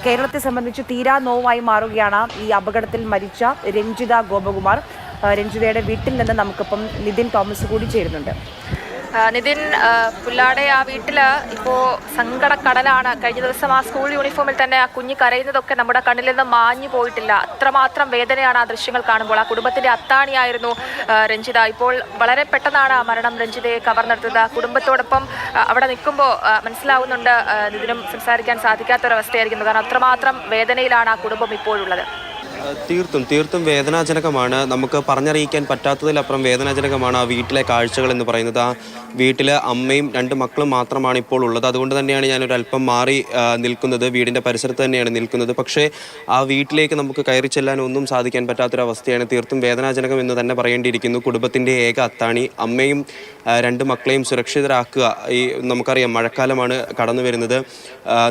കേരളത്തെ സംബന്ധിച്ച് തീരാ നോവായി മാറുകയാണ് ഈ അപകടത്തിൽ മരിച്ച രഞ്ജിത ഗോപകുമാർ. രഞ്ജിതയുടെ വീട്ടിൽ നിന്ന് നമുക്കിപ്പം നിതിൻ തോമസ് കൂടി ചേരുന്നുണ്ട്. നിതിൻ, പുല്ലാടെ ആ വീട്ടില് ഇപ്പോ സങ്കടക്കടലാണ്. കഴിഞ്ഞ ദിവസം ആ സ്കൂൾ യൂണിഫോമിൽ തന്നെ ആ കുഞ്ഞ് കരയുന്നതൊക്കെ നമ്മുടെ കണ്ണിൽ നിന്ന് മാഞ്ഞു പോയിട്ടില്ല. അത്രമാത്രം വേദനയാണ് ആ ദൃശ്യങ്ങൾ കാണുമ്പോൾ. ആ കുടുംബത്തിന്റെ അത്താണിയായിരുന്നു രഞ്ജിത. ഇപ്പോൾ വളരെ പെട്ടെന്നാണ് ആ മരണം രഞ്ജിതയെ കവർന്നെടുത്തത്. കുടുംബത്തോടൊപ്പം അവിടെ നിൽക്കുമ്പോൾ മനസ്സിലാവുന്നുണ്ട് നിതിനും സംസാരിക്കാൻ സാധിക്കാത്തൊരവസ്ഥയായിരിക്കുന്നു. കാരണം അത്രമാത്രം വേദനയിലാണ് ആ കുടുംബം ഇപ്പോഴുള്ളത്. തീർത്തും വേദനാജനകമാണ്. നമുക്ക് പറഞ്ഞറിയിക്കാൻ പറ്റാത്തതിലപ്പുറം വേദനാജനകമാണ് ആ വീട്ടിലെ കാഴ്ചകൾ എന്ന് പറയുന്നത്. ആ വീട്ടിൽ അമ്മയും 2 മക്കളും മാത്രമാണ് ഇപ്പോൾ ഉള്ളത്. അതുകൊണ്ട് തന്നെയാണ് ഞാനൊരു അല്പം മാറി നിൽക്കുന്നത്, വീടിൻ്റെ പരിസരത്ത് തന്നെയാണ് നിൽക്കുന്നത്. പക്ഷേ ആ വീട്ടിലേക്ക് നമുക്ക് കയറി ചെല്ലാൻ ഒന്നും സാധിക്കാൻ പറ്റാത്തൊരവസ്ഥയാണ്. തീർത്തും വേദനാജനകം എന്ന് തന്നെ പറയേണ്ടിയിരിക്കുന്നു. കുടുംബത്തിൻ്റെ ഏക അത്താണി അമ്മയും 2 മക്കളെയും സുരക്ഷിതരാക്കുക. നമുക്കറിയാം മഴക്കാലമാണ് കടന്നു വരുന്നത്,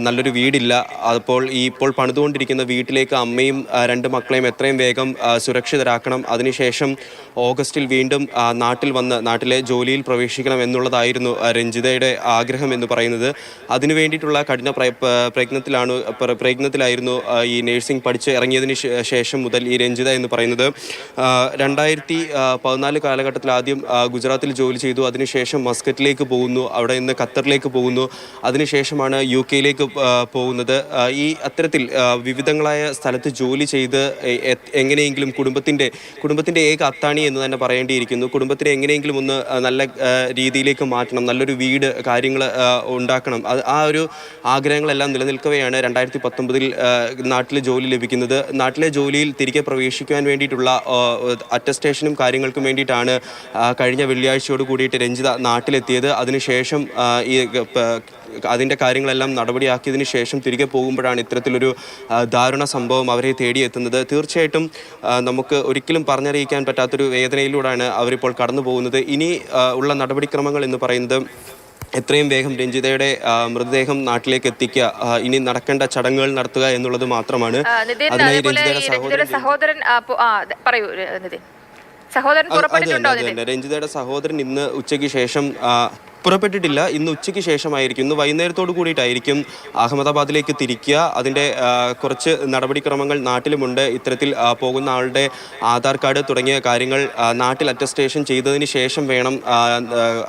നല്ലൊരു വീടില്ല. അപ്പോൾ ഇപ്പോൾ പണിതുകൊണ്ടിരിക്കുന്ന വീട്ടിലേക്ക് അമ്മയും 2 മക്കളെയും എത്രയും വേഗം സുരക്ഷിതരാക്കണം. അതിനുശേഷം ഓഗസ്റ്റിൽ വീണ്ടും നാട്ടിലെ ജോലിയിൽ പ്രവേശിക്കണം എന്നുള്ളതായിരുന്നു രഞ്ജിതയുടെ ആഗ്രഹം എന്ന് പറയുന്നത്. അതിനു വേണ്ടിയിട്ടുള്ള കഠിന പ്രയത്നത്തിലായിരുന്നു ഈ നഴ്സിംഗ് പഠിച്ച് ഇറങ്ങിയതിന് ശേഷം മുതൽ ഈ രഞ്ജിത എന്ന് പറയുന്നത്. 2014 കാലഘട്ടത്തിൽ ആദ്യം ഗുജറാത്തിൽ ജോലി ചെയ്തു. അതിനുശേഷം മസ്കറ്റിലേക്ക് പോകുന്നു, അവിടെ നിന്ന് ഖത്തറിലേക്ക് പോകുന്നു, അതിനുശേഷമാണ് UK പോകുന്നത്. ഈ അത്തരത്തിൽ വിവിധങ്ങളായ സ്ഥലത്ത് ജോലി ചെയ്ത് എങ്ങനെയെങ്കിലും കുടുംബത്തിൻ്റെ ഏക അത്താണി എന്ന് തന്നെ പറയേണ്ടിയിരിക്കുന്നു. കുടുംബത്തിനെ എങ്ങനെയെങ്കിലും ഒന്ന് നല്ല രീതിയിലേക്ക് മാറ്റണം, നല്ലൊരു വീട് കാര്യങ്ങൾ ഉണ്ടാക്കണം. ആ ഒരു ആഗ്രഹങ്ങളെല്ലാം നിലനിൽക്കവെയാണ് 2019 നാട്ടിൽ ജോലി ലഭിക്കുന്നത്. നാട്ടിലെ ജോലിയിൽ തിരികെ പ്രവേശിക്കുവാൻ വേണ്ടിയിട്ടുള്ള അറ്റസ്റ്റേഷനും കാര്യങ്ങൾക്കും വേണ്ടിയിട്ടാണ് കഴിഞ്ഞ വെള്ളിയാഴ്ചയോട് കൂടിയിട്ട് രഞ്ജിത നാട്ടിലെത്തിയത്. അതിനുശേഷം അതിൻ്റെ കാര്യങ്ങളെല്ലാം നടപടിയാക്കിയതിന് ശേഷം തിരികെ പോകുമ്പോഴാണ് ഇത്തരത്തിലൊരു ദാരുണ സംഭവം അവരെ തേടിയെത്തുന്നത്. തീർച്ചയായിട്ടും നമുക്ക് ഒരിക്കലും പറഞ്ഞറിയിക്കാൻ പറ്റാത്തൊരു വേദനയിലൂടെയാണ് അവരിപ്പോൾ കടന്നു പോകുന്നത്. ഇനി ഉള്ള നടപടിക്രമങ്ങൾ എന്ന് പറയുന്നത് എത്രയും വേഗം രഞ്ജിതയുടെ മൃതദേഹം നാട്ടിലേക്ക് എത്തിക്കുക, ഇനി നടക്കേണ്ട ചടങ്ങുകൾ നടത്തുക എന്നുള്ളത് മാത്രമാണ്. അതിനായി രഞ്ജിതയുടെ സഹോദരൻ ഇന്ന് ഉച്ചയ്ക്ക് ശേഷം പുറപ്പെട്ടിട്ടില്ല. ഇന്ന് ഉച്ചയ്ക്ക് ശേഷമായിരിക്കും, ഇന്ന് വൈകുന്നേരത്തോടു കൂടിയിട്ടായിരിക്കും അഹമ്മദാബാദിലേക്ക് തിരിക്കുക. അതിൻ്റെ കുറച്ച് നടപടിക്രമങ്ങൾ നാട്ടിലുമുണ്ട്. ഇത്തരത്തിൽ പോകുന്ന ആളുടെ ആധാർ കാർഡ് തുടങ്ങിയ കാര്യങ്ങൾ നാട്ടിൽ അറ്റസ്റ്റേഷൻ ചെയ്തതിന് ശേഷം വേണം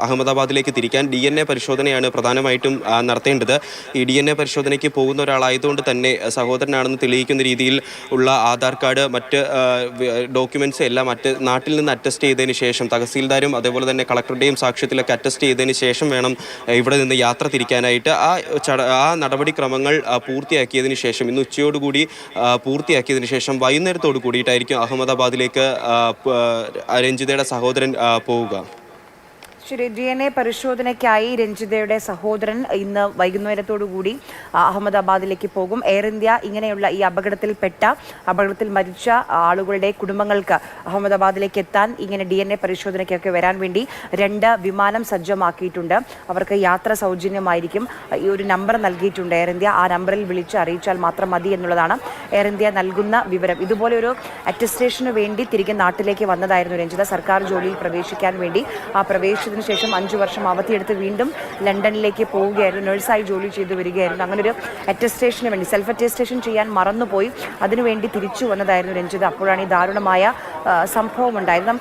അഹമ്മദാബാദിലേക്ക് തിരിക്കാൻ. DNA പരിശോധനയാണ് പ്രധാനമായിട്ടും നടത്തേണ്ടത്. ഈ DNA പരിശോധനയ്ക്ക് പോകുന്ന ഒരാളായതുകൊണ്ട് തന്നെ സഹോദരനാണെന്ന് തെളിയിക്കുന്ന രീതിയിൽ ഉള്ള ആധാർ കാർഡ്, മറ്റ് ഡോക്യുമെൻറ്റ്സ് എല്ലാം നാട്ടിൽ നിന്ന് അറ്റസ്റ്റ് ചെയ്തതിന് ശേഷം തഹസീൽദാരും അതേപോലെ തന്നെ കളക്ടറുടെയും സാക്ഷ്യത്തിലൊക്കെ അറ്റസ്റ്റ് ചെയ്തതിന് ശേഷം വേണം ഇവിടെ നിന്ന് യാത്ര തിരിക്കാനായിട്ട്. ആ നടപടിക്രമങ്ങൾ പൂർത്തിയാക്കിയതിന് ശേഷം, ഇന്ന് ഉച്ചയോടുകൂടി പൂർത്തിയാക്കിയതിന് ശേഷം വൈകുന്നേരത്തോടു കൂടിയിട്ടായിരിക്കും അഹമ്മദാബാദിലേക്ക് രഞ്ജിതയുടെ സഹോദരൻ പോവുക. ശരി, DNA പരിശോധനയ്ക്കായി രഞ്ജിതയുടെ സഹോദരൻ ഇന്ന് വൈകുന്നേരത്തോടുകൂടി അഹമ്മദാബാദിലേക്ക് പോകും. എയർ ഇന്ത്യ ഇങ്ങനെയുള്ള ഈ അപകടത്തിൽ മരിച്ച ആളുകളുടെ കുടുംബങ്ങൾക്ക് അഹമ്മദാബാദിലേക്ക് എത്താൻ ഇങ്ങനെ DNA പരിശോധനയ്ക്കൊക്കെ വരാൻ വേണ്ടി 2 വിമാനം സജ്ജമാക്കിയിട്ടുണ്ട്. അവർക്ക് യാത്ര സൗജന്യമായിരിക്കും. ഈ ഒരു നമ്പർ നൽകിയിട്ടുണ്ട് എയർ ഇന്ത്യ. ആ നമ്പറിൽ വിളിച്ച് അറിയിച്ചാൽ മാത്രം മതി എന്നുള്ളതാണ് എയർ ഇന്ത്യ നൽകുന്ന വിവരം. ഇതുപോലെ ഒരു അറ്റസ്റ്റേഷന് വേണ്ടി തിരികെ നാട്ടിലേക്ക് വന്നതായിരുന്നു രഞ്ജിത. സർക്കാർ ജോലിയിൽ പ്രവേശിക്കാൻ വേണ്ടി ആ പ്രവേശിച്ചതിന് ശേഷം 5 വർഷം അവധിയെടുത്ത് വീണ്ടും ലണ്ടനിലേക്ക് പോവുകയായിരുന്നു. നഴ്സായി ജോലി ചെയ്തു വരികയായിരുന്നു. അങ്ങനെ ഒരു അറ്റസ്റ്റേഷന് വേണ്ടി സെൽഫ് അറ്റസ്റ്റേഷൻ ചെയ്യാൻ മറന്നുപോയി. അതിനുവേണ്ടി തിരിച്ചു വന്നതായിരുന്നു രഞ്ജിത. അപ്പോഴാണ് ഈ ദാരുണമായ സംഭവം ഉണ്ടായത്.